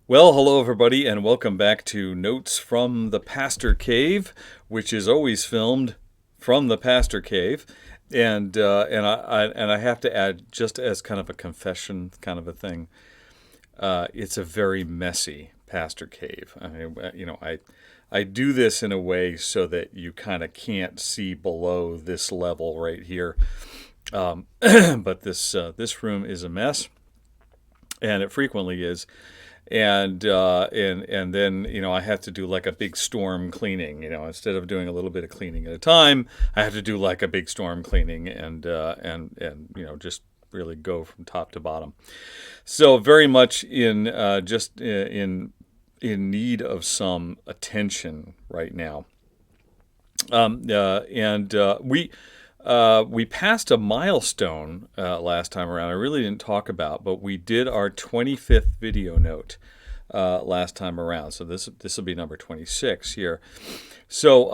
Well, hello everybody, and welcome back to Notes from the Pastor Cave, which is always filmed from the Pastor Cave. And I have to add, just as kind of a confession, kind of a thing, it's a very messy Pastor Cave. I mean, I do this in a way so that you kind of can't see below this level right here. But this room is a mess, and it frequently is. And then I have to do like a big storm cleaning. Instead of doing a little bit of cleaning at a time, I have to do like a big storm cleaning and just really go from top to bottom. So very much in need of some attention right now. We passed a milestone last time around. I really didn't talk about, but we did our 25th video note last time around. So this will be number 26 here. So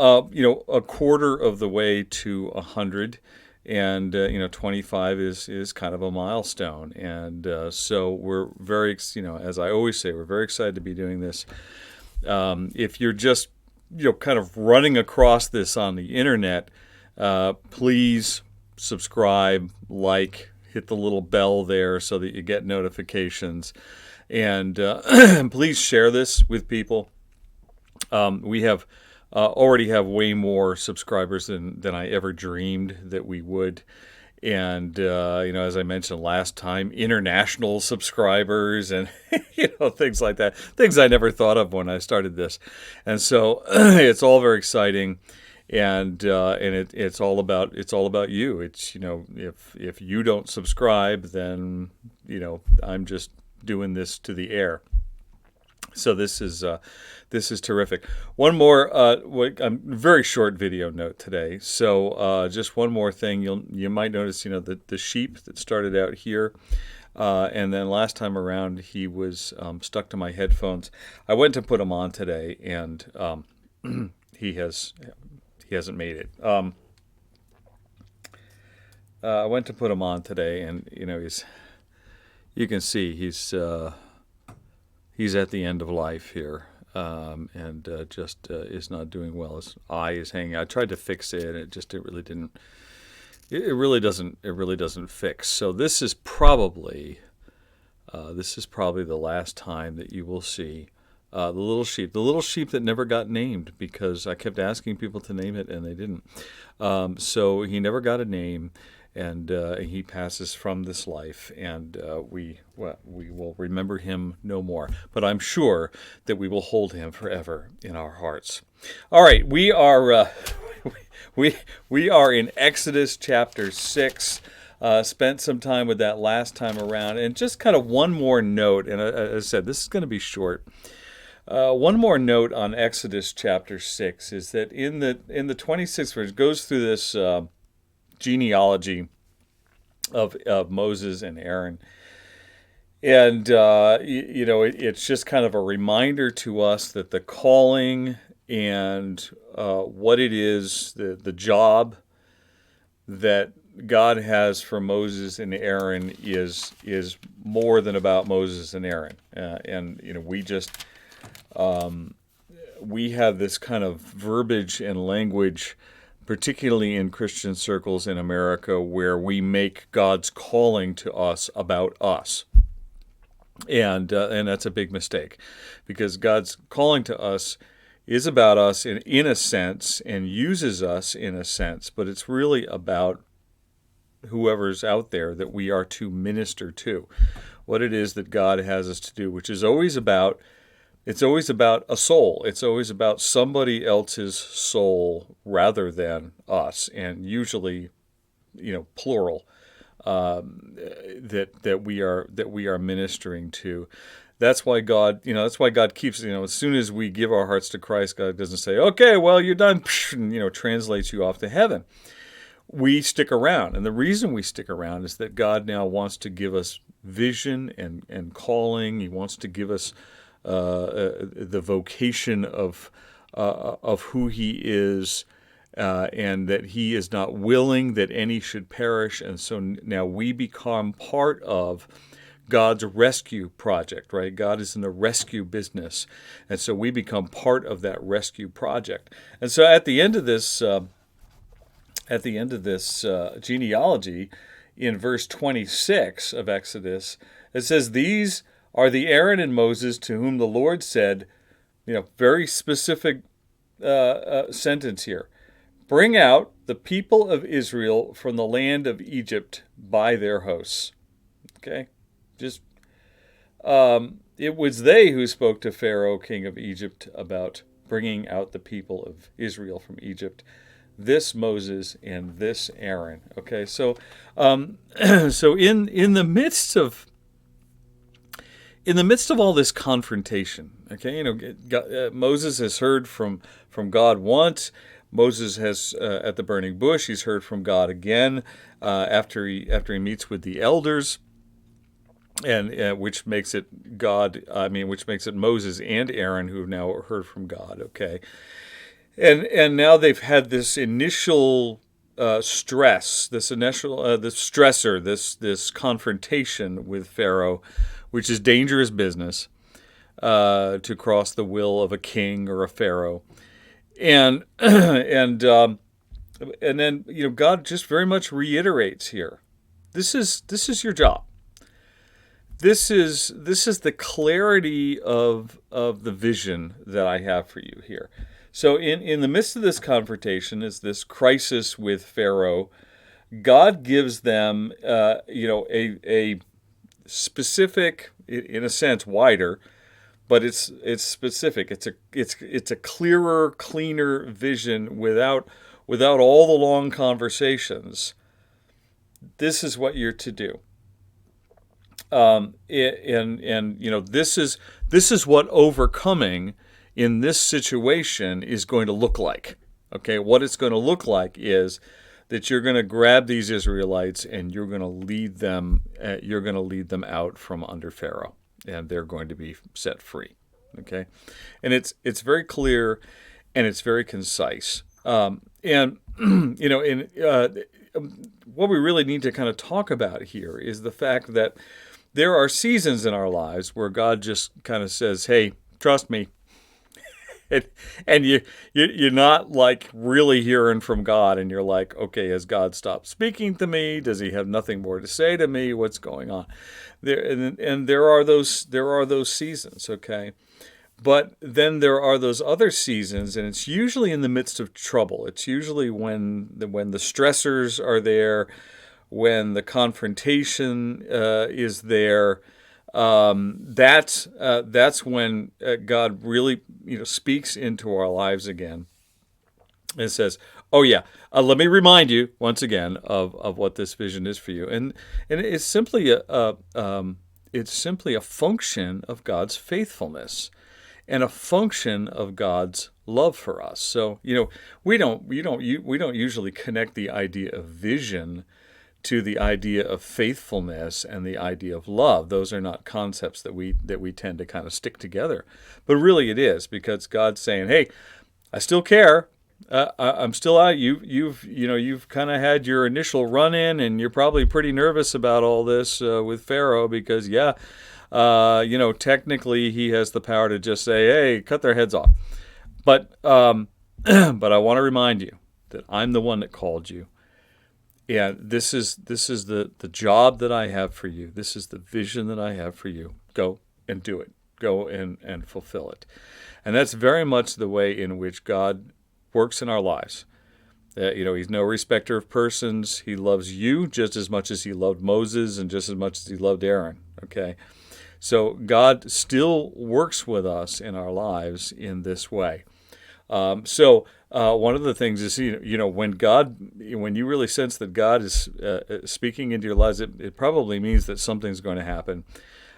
a quarter of the way to 100, and 25 is kind of a milestone. And so we're very, as I always say, we're very excited to be doing this. If you're just kind of running across this on the internet, please subscribe, hit the little bell there so that you get notifications, and please share this with people. We have already have way more subscribers than I ever dreamed that we would. And as I mentioned last time, international subscribers and things like that, things I never thought of when I started this. And so it's all very exciting. And it's all about you. It's if you don't subscribe, then I'm just doing this to the air. So this is terrific. One more very short video note today. So just one more thing. You might notice the sheep that started out here, and then last time around he was stuck to my headphones. I went to put him on today, and he hasn't made it. I went to put him on today, and you can see he's at the end of life here, and just is not doing well. His eye is hanging. I tried to fix it, and it really didn't. It really doesn't fix. So this is probably the last time that you will see the little sheep that never got named, because I kept asking people to name it and they didn't. So he never got a name, and he passes from this life, and we will remember him no more. But I'm sure that we will hold him forever in our hearts. All right, we are we are in Exodus chapter 6. Spent some time with that last time around, and just kind of one more note. And as I said, this is going to be short. One more note on Exodus chapter 6 is that in the 26th verse, it goes through this genealogy of Moses and Aaron, and it's just kind of a reminder to us that the calling and what it is, the job that God has for Moses and Aaron is more than about Moses and Aaron, and we have this kind of verbiage and language, particularly in Christian circles in America, where we make God's calling to us about us. And that's a big mistake, because God's calling to us is about us in a sense, and uses us in a sense, but it's really about whoever's out there that we are to minister to, what it is that God has us to do, which is always about a soul. It's always about somebody else's soul rather than us, and usually, plural, that we are ministering to. That's why God keeps, as soon as we give our hearts to Christ, God doesn't say, "Okay, well, you're done," and translates you off to heaven. We stick around, and the reason we stick around is that God now wants to give us vision and calling. He wants to give us the vocation of who He is, and that He is not willing that any should perish. And so now we become part of God's rescue project, right? God is in the rescue business, and so we become part of that rescue project. And so at the end of this genealogy, in verse 26 of Exodus, it says, "These are the Aaron and Moses to whom the Lord said," very specific sentence here, "Bring out the people of Israel from the land of Egypt by their hosts." Okay, just it was they who spoke to Pharaoh, king of Egypt, about bringing out the people of Israel from Egypt. This Moses and this Aaron. Okay, so so in the midst of all this confrontation, okay, Moses has heard from God once. Moses has at the burning bush. He's heard from God again after he meets with the elders, and which makes it Moses and Aaron who have now heard from God. Okay, and now they've had this initial stress, this stressor, this confrontation with Pharaoh, which is dangerous business, to cross the will of a king or a Pharaoh, and then God just very much reiterates here, this is your job. This is the clarity of the vision that I have for you here. So in the midst of this confrontation, is this crisis with Pharaoh, God gives them a specific, in a sense, wider, but it's specific. It's a clearer, cleaner vision without all the long conversations. This is what you're to do. This is what overcoming in this situation is going to look like. Okay, what it's going to look like is that you're going to grab these Israelites and you're going to lead them. Out from under Pharaoh, and they're going to be set free. Okay, and it's very clear, and it's very concise. What we really need to kind of talk about here is the fact that there are seasons in our lives where God just kind of says, "Hey, trust me." And you're not like really hearing from God, and you're like, okay, has God stopped speaking to me? Does He have nothing more to say to me? What's going on? There are those seasons, okay. But then there are those other seasons, and it's usually in the midst of trouble. It's usually when the stressors are there, when the confrontation is there. That's when God really speaks into our lives again and says, "Oh yeah, let me remind you once again of what this vision is for you." And it's simply a function of God's faithfulness and a function of God's love for us. So we don't usually connect the idea of vision to the idea of faithfulness and the idea of love. Those are not concepts that we tend to kind of stick together. But really it is, because God's saying, "Hey, I still care. I'm still out. You've kind of had your initial run-in, and you're probably pretty nervous about all this with Pharaoh, because technically he has the power to just say, 'Hey, cut their heads off.' But but I want to remind you that I'm the one that called you. Yeah, this is the job that I have for you. This is the vision that I have for you. Go and do it. Go and fulfill it." And that's very much the way in which God works in our lives. He's no respecter of persons. He loves you just as much as He loved Moses, and just as much as He loved Aaron. Okay, so God still works with us in our lives in this way. One of the things is, when you really sense that God is speaking into your lives, it probably means that something's going to happen,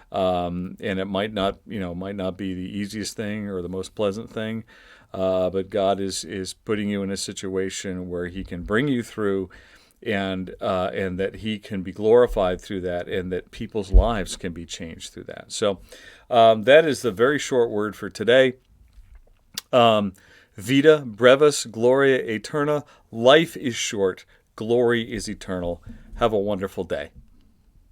and it might not be the easiest thing or the most pleasant thing, but God is putting you in a situation where He can bring you through, and that He can be glorified through that, and that people's lives can be changed through that. So that is the very short word for today. Vita brevis gloria aeterna. Life is short. Glory is eternal. Have a wonderful day.